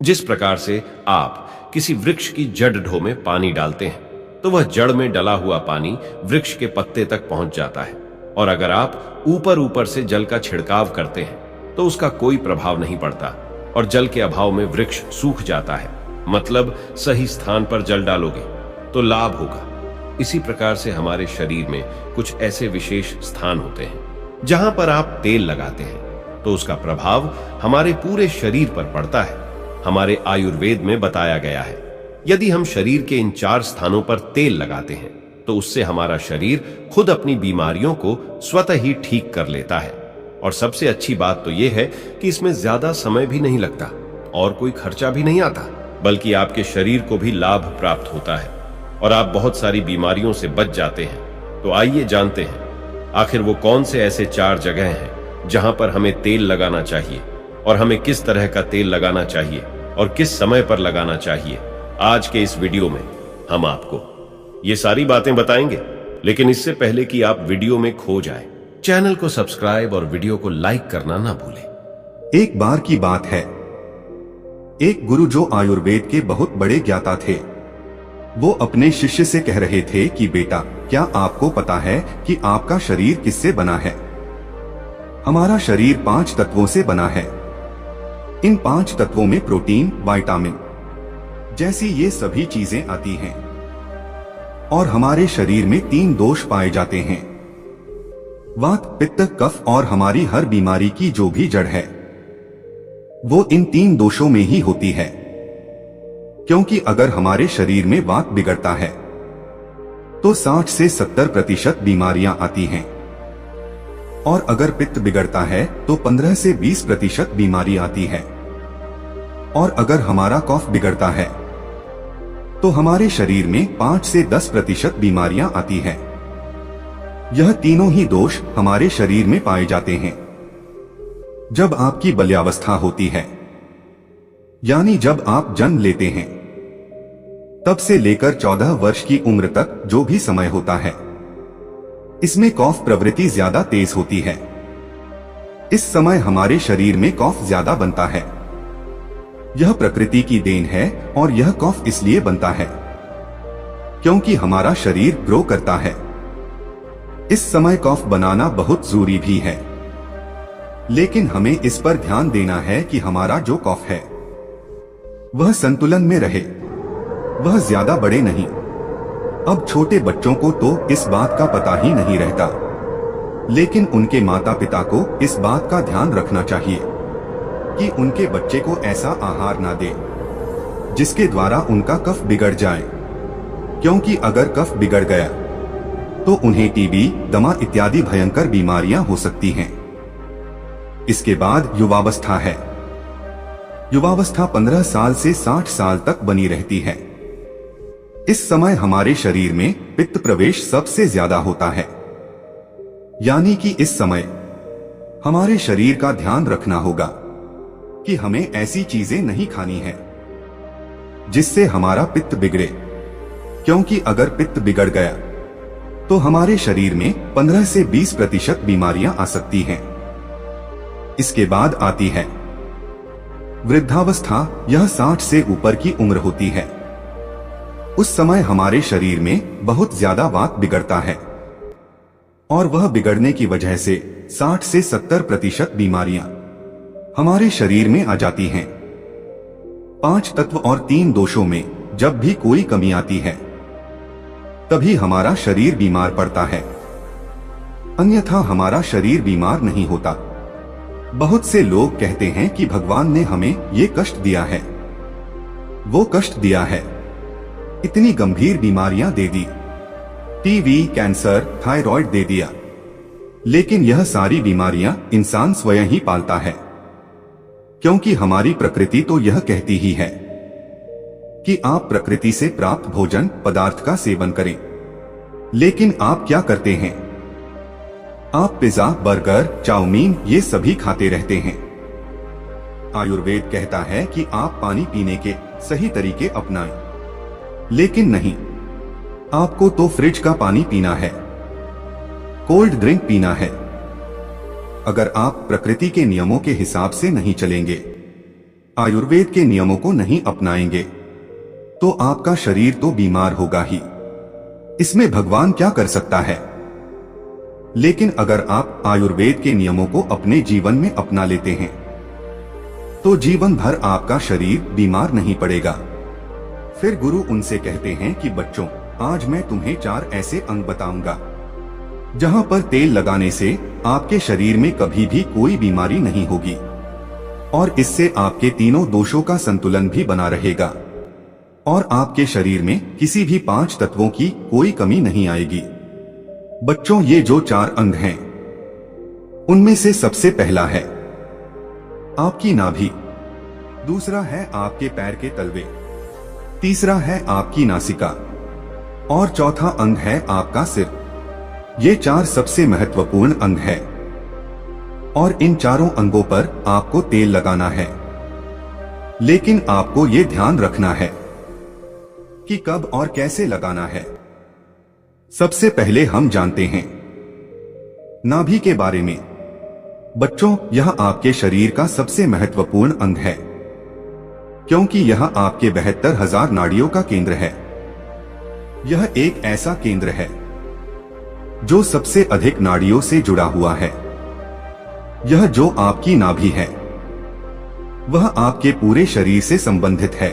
जिस प्रकार से आप किसी वृक्ष की जड़ ढो में पानी डालते हैं तो वह जड़ में डला हुआ पानी वृक्ष के पत्ते तक पहुंच जाता है, और अगर आप ऊपर ऊपर से जल का छिड़काव करते हैं तो उसका कोई प्रभाव नहीं पड़ता और जल के अभाव में वृक्ष सूख जाता है। मतलब सही स्थान पर जल डालोगे तो लाभ होगा। इसी प्रकार से हमारे शरीर में कुछ ऐसे विशेष स्थान होते हैं जहां पर आप तेल लगाते हैं तो उसका प्रभाव हमारे पूरे शरीर पर पड़ता है। हमारे आयुर्वेद में बताया गया है, यदि हम शरीर के इन 4 स्थानों पर तेल लगाते हैं तो उससे हमारा शरीर खुद अपनी बीमारियों को स्वतः ही ठीक कर लेता है। और सबसे अच्छी बात तो यह है कि इसमें ज्यादा समय भी नहीं लगता और कोई खर्चा भी नहीं आता, बल्कि आपके शरीर को भी लाभ प्राप्त होता है और आप बहुत सारी बीमारियों से बच जाते हैं। तो आइए जानते हैं आखिर वो कौन से ऐसे 4 जगह हैं जहां पर हमें तेल लगाना चाहिए और हमें किस तरह का तेल लगाना चाहिए और किस समय पर लगाना चाहिए। आज के इस वीडियो में हम आपको ये सारी बातें बताएंगे, लेकिन इससे पहले कि आप वीडियो में खो जाएं, चैनल को सब्सक्राइब और वीडियो को लाइक करना ना भूलें। एक बार की बात है, एक गुरु जो आयुर्वेद के बहुत बड़े ज्ञाता थे, वो अपने शिष्य से कह रहे थे कि बेटा, क्या आपको पता है कि आपका शरीर किससे बना है? हमारा शरीर 5 तत्वों से बना है। इन 5 तत्वों में प्रोटीन, विटामिन जैसी ये सभी चीजें आती हैं। और हमारे शरीर में 3 दोष पाए जाते हैं, वात, पित्त, कफ, और हमारी हर बीमारी की जो भी जड़ है वो इन 3 दोषों में ही होती है। क्योंकि अगर हमारे शरीर में वात बिगड़ता है तो 60 से 70% बीमारियां आती हैं, और अगर पित्त बिगड़ता है तो 15 से 20% बीमारी आती है, और अगर हमारा कफ बिगड़ता है तो हमारे शरीर में 5 से 10% बीमारियां आती हैं। यह तीनों ही दोष हमारे शरीर में पाए जाते हैं। जब आपकी बाल्यावस्था होती है, यानी जब आप जन्म लेते हैं, तब से लेकर 14 वर्ष की उम्र तक जो भी समय होता है, इसमें कफ प्रवृत्ति ज्यादा तेज होती है। इस समय हमारे शरीर में कफ ज्यादा बनता है। यह प्रकृति की देन है, और यह कफ इसलिए बनता है क्योंकि हमारा शरीर ग्रो करता है। इस समय कफ बनाना बहुत जरूरी भी है, लेकिन हमें इस पर ध्यान देना है कि हमारा जो कफ है वह संतुलन में रहे, वह ज्यादा बड़े नहीं। अब छोटे बच्चों को तो इस बात का पता ही नहीं रहता, लेकिन उनके माता पिता को इस बात का ध्यान रखना चाहिए कि उनके बच्चे को ऐसा आहार ना दे जिसके द्वारा उनका कफ बिगड़ जाए, क्योंकि अगर कफ बिगड़ गया तो उन्हें टीबी, दमा इत्यादि भयंकर बीमारियां हो सकती हैं। इसके बाद युवावस्था है। युवावस्था 15 साल से 60 साल तक बनी रहती है। इस समय हमारे शरीर में पित्त प्रवेश सबसे ज्यादा होता है, यानी कि इस समय हमारे शरीर का ध्यान रखना होगा कि हमें ऐसी चीजें नहीं खानी है जिससे हमारा पित्त बिगड़े, क्योंकि अगर पित्त बिगड़ गया तो हमारे शरीर में 15 से 20% बीमारियां आ सकती हैं। इसके बाद आती है वृद्धावस्था। यह 60 से ऊपर की उम्र होती है। उस समय हमारे शरीर में बहुत ज्यादा वात बिगड़ता है, और वह बिगड़ने की वजह से 60 से 70% बीमारियां हमारे शरीर में आ जाती हैं। 5 तत्व और 3 दोषों में जब भी कोई कमी आती है तभी हमारा शरीर बीमार पड़ता है, अन्यथा हमारा शरीर बीमार नहीं होता। बहुत से लोग कहते हैं कि भगवान ने हमें ये कष्ट दिया है, वो कष्ट दिया है, इतनी गंभीर बीमारियां दे दी, टीबी, कैंसर, थायराइड दे दिया। लेकिन यह सारी बीमारियां इंसान स्वयं ही पालता है, क्योंकि हमारी प्रकृति तो यह कहती ही है कि आप प्रकृति से प्राप्त भोजन पदार्थ का सेवन करें। लेकिन आप क्या करते हैं? आप पिज्जा, बर्गर, चाउमीन ये सभी खाते रहते हैं। आयुर्वेद कहता है कि आप पानी पीने के सही तरीके अपनाएं, लेकिन नहीं, आपको तो फ्रिज का पानी पीना है, कोल्ड ड्रिंक पीना है। अगर आप प्रकृति के नियमों के हिसाब से नहीं चलेंगे, आयुर्वेद के नियमों को नहीं अपनाएंगे तो आपका शरीर तो बीमार होगा ही, इसमें भगवान क्या कर सकता है। लेकिन अगर आप आयुर्वेद के नियमों को अपने जीवन में अपना लेते हैं तो जीवन भर आपका शरीर बीमार नहीं पड़ेगा। फिर गुरु उनसे कहते हैं कि बच्चों, आज मैं तुम्हें 4 ऐसे अंग बताऊंगा जहां पर तेल लगाने से आपके शरीर में कभी भी कोई बीमारी नहीं होगी और इससे आपके तीनों दोषों का संतुलन भी बना रहेगा और आपके शरीर में किसी भी 5 तत्वों की कोई कमी नहीं आएगी। बच्चों, ये जो 4 अंग हैं उनमें से सबसे पहला है आपकी नाभि, दूसरा है आपके पैर के तलवे, तीसरा है आपकी नासिका और चौथा अंग है आपका सिर। ये 4 सबसे महत्वपूर्ण अंग है और इन चारों अंगों पर आपको तेल लगाना है। लेकिन आपको ये ध्यान रखना है कि कब और कैसे लगाना है। सबसे पहले हम जानते हैं नाभि के बारे में। बच्चों, यह आपके शरीर का सबसे महत्वपूर्ण अंग है क्योंकि यह आपके 72,000 नाड़ियों का केंद्र है। यह एक ऐसा केंद्र है जो सबसे अधिक नाड़ियों से जुड़ा हुआ है। यह जो आपकी नाभि है वह आपके पूरे शरीर से संबंधित है।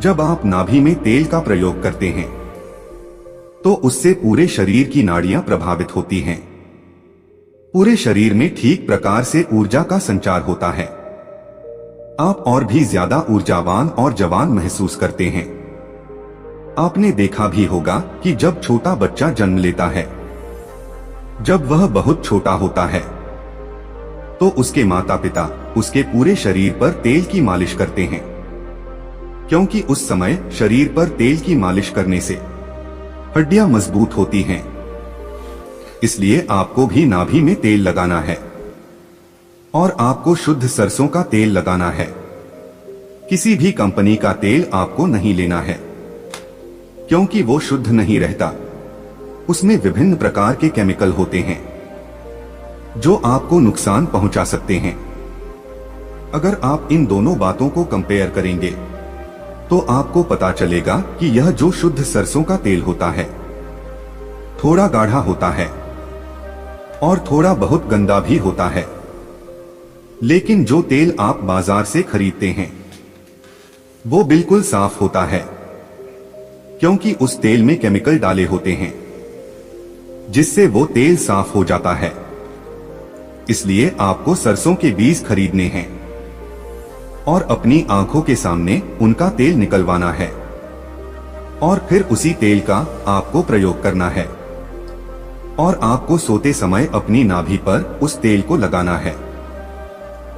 जब आप नाभि में तेल का प्रयोग करते हैं तो उससे पूरे शरीर की नाड़ियां प्रभावित होती हैं। पूरे शरीर में ठीक प्रकार से ऊर्जा का संचार होता है। आप और भी ज्यादा ऊर्जावान और जवान महसूस करते हैं। आपने देखा भी होगा कि जब छोटा बच्चा जन्म लेता है, जब वह बहुत छोटा होता है तो उसके माता पिता उसके पूरे शरीर पर तेल की मालिश करते हैं क्योंकि उस समय शरीर पर तेल की मालिश करने से हड्डियां मजबूत होती हैं। इसलिए आपको भी नाभि में तेल लगाना है और आपको शुद्ध सरसों का तेल लगाना है। किसी भी कंपनी का तेल आपको नहीं लेना है क्योंकि वो शुद्ध नहीं रहता। उसमें विभिन्न प्रकार के केमिकल होते हैं जो आपको नुकसान पहुंचा सकते हैं। अगर आप इन दोनों बातों को कंपेयर करेंगे तो आपको पता चलेगा कि यह जो शुद्ध सरसों का तेल होता है थोड़ा गाढ़ा होता है और थोड़ा बहुत गंदा भी होता है। लेकिन जो तेल आप बाजार से खरीदते हैं वो बिल्कुल साफ होता है क्योंकि उस तेल में केमिकल डाले होते हैं जिससे वो तेल साफ हो जाता है। इसलिए आपको सरसों के बीज खरीदने हैं और अपनी आंखों के सामने उनका तेल निकलवाना है और फिर उसी तेल का आपको प्रयोग करना है और आपको सोते समय अपनी नाभि पर उस तेल को लगाना है।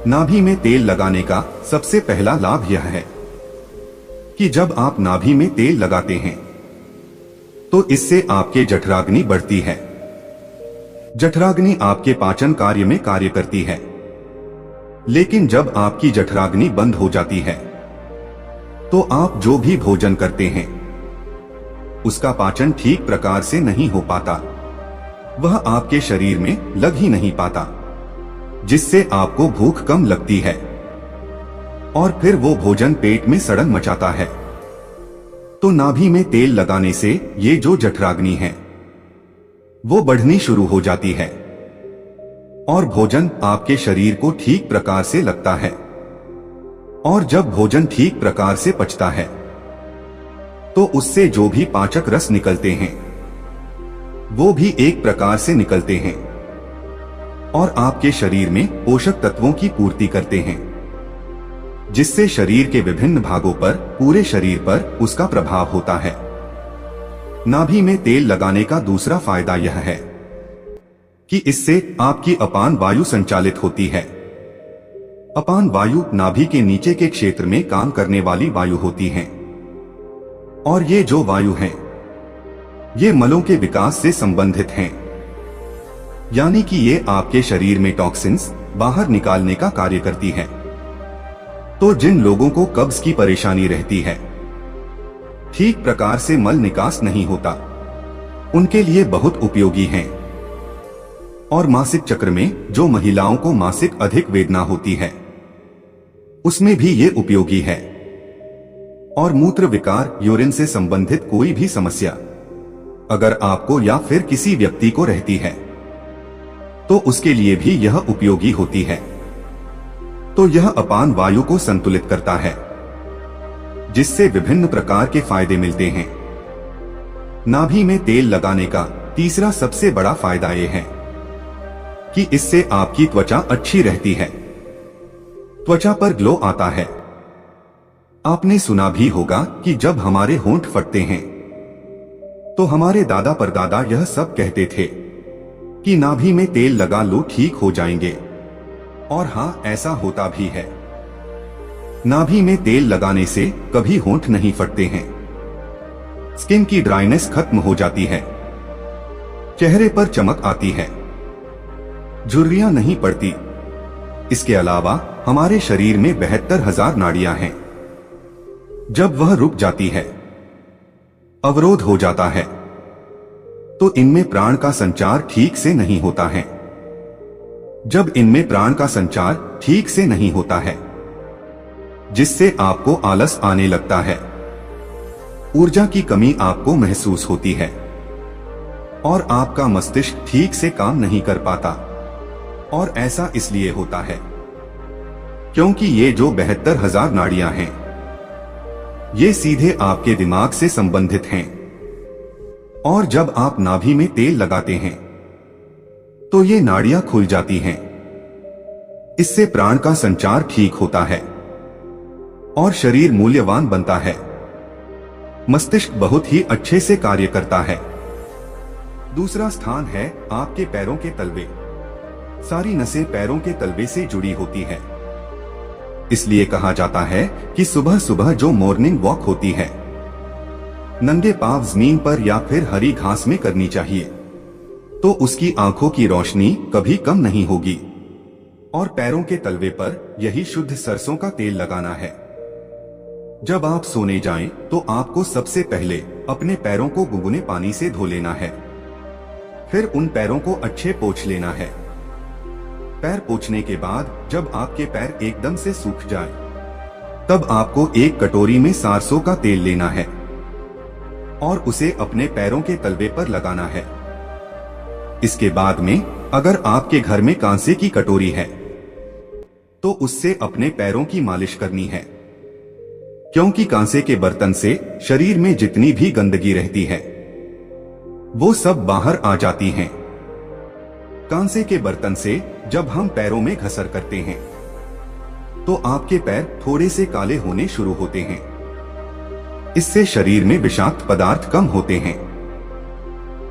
नाभि में तेल लगाने का सबसे पहला लाभ यह है कि जब आप नाभि में तेल लगाते हैं तो इससे आपके जठराग्नि बढ़ती है। जठराग्नि आपके पाचन कार्य में कार्य करती है। लेकिन जब आपकी जठराग्नि बंद हो जाती है तो आप जो भी भोजन करते हैं उसका पाचन ठीक प्रकार से नहीं हो पाता। वह आपके शरीर में लग ही नहीं पाता जिससे आपको भूख कम लगती है और फिर वो भोजन पेट में सड़न मचाता है। तो नाभि में तेल लगाने से ये जो जठराग्नि है वो बढ़नी शुरू हो जाती है और भोजन आपके शरीर को ठीक प्रकार से लगता है। और जब भोजन ठीक प्रकार से पचता है तो उससे जो भी पाचक रस निकलते हैं वो भी एक प्रकार से निकलते हैं और आपके शरीर में पोषक तत्वों की पूर्ति करते हैं जिससे शरीर के विभिन्न भागों पर, पूरे शरीर पर उसका प्रभाव होता है। नाभि में तेल लगाने का दूसरा फायदा यह है कि इससे आपकी अपान वायु संचालित होती है। अपान वायु नाभि के नीचे के क्षेत्र में काम करने वाली वायु होती है और ये जो वायु हैं, ये मलों के विकास से संबंधित हैं। यानी कि ये आपके शरीर में टॉक्सिन्स बाहर निकालने का कार्य करती है। तो जिन लोगों को कब्ज की परेशानी रहती है, ठीक प्रकार से मल निकास नहीं होता, उनके लिए बहुत उपयोगी हैं। और मासिक चक्र में जो महिलाओं को मासिक अधिक वेदना होती है उसमें भी ये उपयोगी है। और मूत्र विकार, यूरिन से संबंधित कोई भी समस्या अगर आपको या फिर किसी व्यक्ति को रहती है तो उसके लिए भी यह उपयोगी होती है। तो यह अपान वायु को संतुलित करता है, जिससे विभिन्न प्रकार के फायदे मिलते हैं। नाभि में तेल लगाने का तीसरा सबसे बड़ा फायदा यह है कि इससे आपकी त्वचा अच्छी रहती है, त्वचा पर ग्लो आता है। आपने सुना भी होगा कि जब हमारे होंठ फटते हैं तो हमारे दादा परदादा यह सब कहते थे कि नाभि में तेल लगा लो, ठीक हो जाएंगे। और हां, ऐसा होता भी है। नाभि में तेल लगाने से कभी होंठ नहीं फटते हैं, स्किन की ड्राइनेस खत्म हो जाती है, चेहरे पर चमक आती है, झुर्रियां नहीं पड़ती। इसके अलावा हमारे शरीर में 72,000 नाड़ियां हैं। जब वह रुक जाती है, अवरोध हो जाता है, तो इनमें प्राण का संचार ठीक से नहीं होता है। जब इनमें प्राण का संचार ठीक से नहीं होता है, जिससे आपको आलस आने लगता है, ऊर्जा की कमी आपको महसूस होती है और आपका मस्तिष्क ठीक से काम नहीं कर पाता। और ऐसा इसलिए होता है क्योंकि ये जो 72,000 नाड़ियां हैं, ये सीधे आपके दिमाग से संबंधित हैं। और जब आप नाभि में तेल लगाते हैं तो ये नाड़ियां खुल जाती हैं। इससे प्राण का संचार ठीक होता है और शरीर मूल्यवान बनता है। मस्तिष्क बहुत ही अच्छे से कार्य करता है। दूसरा स्थान है आपके पैरों के तलवे। सारी नसें पैरों के तलवे से जुड़ी होती है। इसलिए कहा जाता है कि सुबह सुबह जो मॉर्निंग वॉक होती है, नंगे पांव जमीन पर या फिर हरी घास में करनी चाहिए, तो उसकी आंखों की रोशनी कभी कम नहीं होगी। और पैरों के तलवे पर यही शुद्ध सरसों का तेल लगाना है। जब आप सोने जाएं, तो आपको सबसे पहले अपने पैरों को गुनगुने पानी से धो लेना है। फिर उन पैरों को अच्छे पोंछ लेना है। पैर पोंछने के बाद जब आपके पैर एकदम से सूख जाए, तब आपको एक कटोरी में सरसों का तेल लेना है और उसे अपने पैरों के तलवे पर लगाना है। इसके बाद में अगर आपके घर में कांसे की कटोरी है तो उससे अपने पैरों की मालिश करनी है, क्योंकि कांसे के बर्तन से शरीर में जितनी भी गंदगी रहती है वो सब बाहर आ जाती हैं। कांसे के बर्तन से जब हम पैरों में घसर करते हैं तो आपके पैर थोड़े से काले होने शुरू होते हैं। इससे शरीर में विषाक्त पदार्थ कम होते हैं।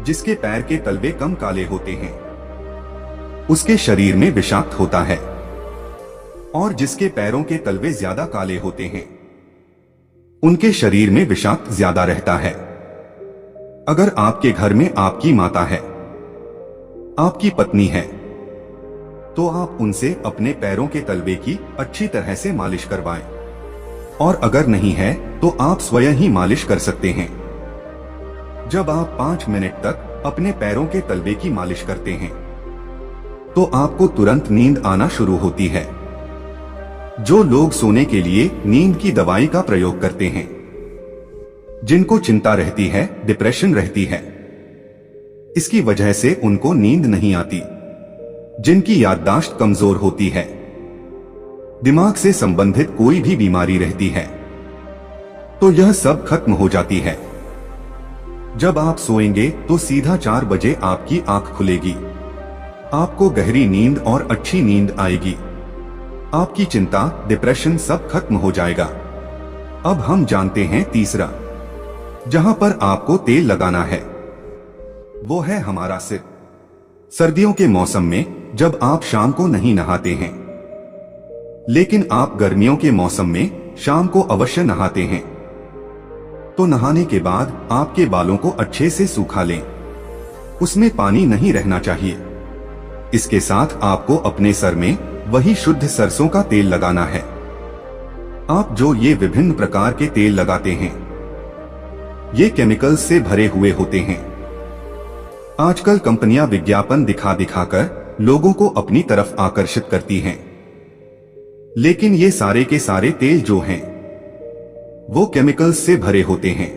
जिसके पैर के तलवे कम काले होते हैं उसके शरीर में विषाक्त होता है, और जिसके पैरों के तलवे ज्यादा काले होते हैं उनके शरीर में विषाक्त ज्यादा रहता है। अगर आपके घर में आपकी माता है, आपकी पत्नी है, तो आप उनसे अपने पैरों के तलवे की अच्छी तरह से मालिश करवाएं। और अगर नहीं है तो आप स्वयं ही मालिश कर सकते हैं। जब आप 5 मिनट तक अपने पैरों के तलवे की मालिश करते हैं तो आपको तुरंत नींद आना शुरू होती है। जो लोग सोने के लिए नींद की दवाई का प्रयोग करते हैं, जिनको चिंता रहती है, डिप्रेशन रहती है, इसकी वजह से उनको नींद नहीं आती, जिनकी याददाश्त कमजोर होती है, दिमाग से संबंधित कोई भी बीमारी रहती है, तो यह सब खत्म हो जाती है। जब आप सोएंगे तो सीधा 4 बजे आपकी आंख खुलेगी। आपको गहरी नींद और अच्छी नींद आएगी। आपकी चिंता, डिप्रेशन सब खत्म हो जाएगा। अब हम जानते हैं तीसरा, जहां पर आपको तेल लगाना है, वो है हमारा सिर। सर्दियों के मौसम में जब आप शाम को नहीं नहाते हैं, लेकिन आप गर्मियों के मौसम में शाम को अवश्य नहाते हैं, तो नहाने के बाद आपके बालों को अच्छे से सूखा लें। उसमें पानी नहीं रहना चाहिए। इसके साथ आपको अपने सर में वही शुद्ध सरसों का तेल लगाना है। आप जो ये विभिन्न प्रकार के तेल लगाते हैं, ये केमिकल्स से भरे हुए होते हैं। आजकल कंपनियां विज्ञापन दिखा दिखाकर लोगों को अपनी तरफ आकर्षित करती हैं। लेकिन ये सारे के सारे तेल जो हैं वो केमिकल्स से भरे होते हैं।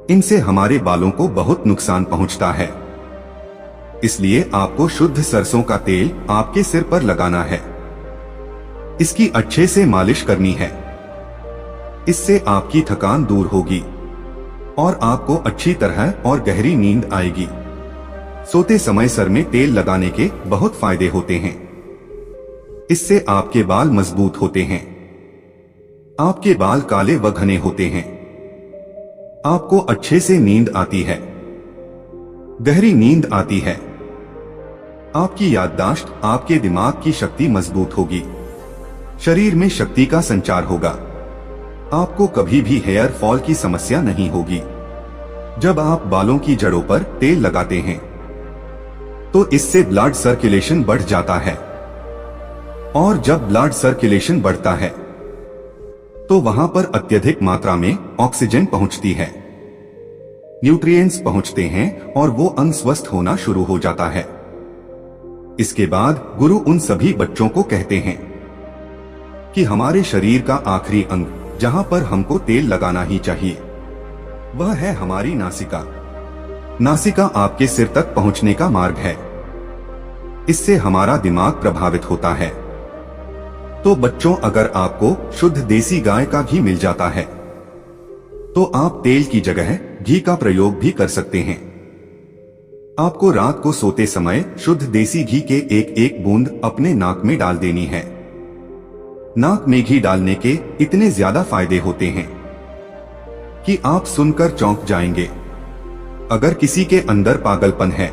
इनसे हमारे बालों को बहुत नुकसान पहुंचता है। इसलिए आपको शुद्ध सरसों का तेल आपके सिर पर लगाना है। इसकी अच्छे से मालिश करनी है। इससे आपकी थकान दूर होगी और आपको अच्छी तरह और गहरी नींद आएगी। सोते समय सर में तेल लगाने के बहुत फायदे होते हैं। इससे आपके बाल मजबूत होते हैं। आपके बाल काले व घने होते हैं। आपको अच्छे से नींद आती है, गहरी नींद आती है। आपकी याददाश्त, आपके दिमाग की शक्ति मजबूत होगी। शरीर में शक्ति का संचार होगा। आपको कभी भी हेयर फॉल की समस्या नहीं होगी। जब आप बालों की जड़ों पर तेल लगाते हैं तो इससे ब्लड सर्कुलेशन बढ़ जाता है, और जब ब्लड सर्कुलेशन बढ़ता है तो वहां पर अत्यधिक मात्रा में ऑक्सीजन पहुंचती है, न्यूट्रिएंट्स पहुंचते हैं और वो अंग स्वस्थ होना शुरू हो जाता है। इसके बाद गुरु उन सभी बच्चों को कहते हैं कि हमारे शरीर का आखिरी अंग जहां पर हमको तेल लगाना ही चाहिए वह है हमारी नासिका। नासिका आपके सिर तक पहुंचने का मार्ग है। इससे हमारा दिमाग प्रभावित होता है। तो बच्चों, अगर आपको शुद्ध देसी गाय का घी मिल जाता है तो आप तेल की जगह घी का प्रयोग भी कर सकते हैं। आपको रात को सोते समय शुद्ध देसी घी के एक एक बूंद अपने नाक में डाल देनी है। नाक में घी डालने के इतने ज्यादा फायदे होते हैं कि आप सुनकर चौंक जाएंगे। अगर किसी के अंदर पागलपन है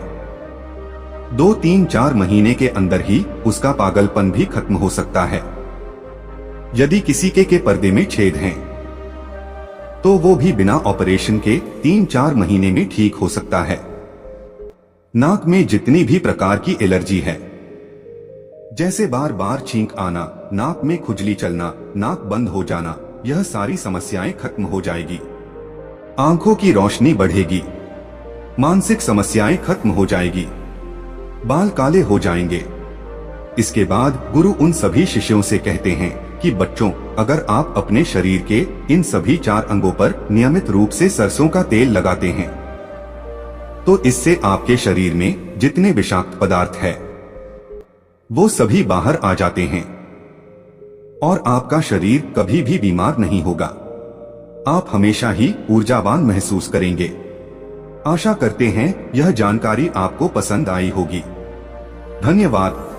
2, 3, 4 महीने के अंदर ही उसका पागलपन भी खत्म हो सकता है। यदि किसी के पर्दे में छेद हैं तो वो भी बिना ऑपरेशन के 3-4 महीने में ठीक हो सकता है। नाक में जितनी भी प्रकार की एलर्जी है, जैसे बार बार छींक आना, नाक में खुजली चलना, नाक बंद हो जाना, यह सारी समस्याएं खत्म हो जाएगी। आंखों की रोशनी बढ़ेगी, मानसिक समस्याएं खत्म हो जाएगी, बाल काले हो जाएंगे। इसके बाद गुरु उन सभी शिष्यों से कहते हैं कि बच्चों, अगर आप अपने शरीर के इन सभी 4 अंगों पर नियमित रूप से सरसों का तेल लगाते हैं तो इससे आपके शरीर में जितने विषाक्त पदार्थ है वो सभी बाहर आ जाते हैं और आपका शरीर कभी भी बीमार नहीं होगा। आप हमेशा ही ऊर्जावान महसूस करेंगे। आशा करते हैं यह जानकारी आपको पसंद आई होगी। धन्यवाद।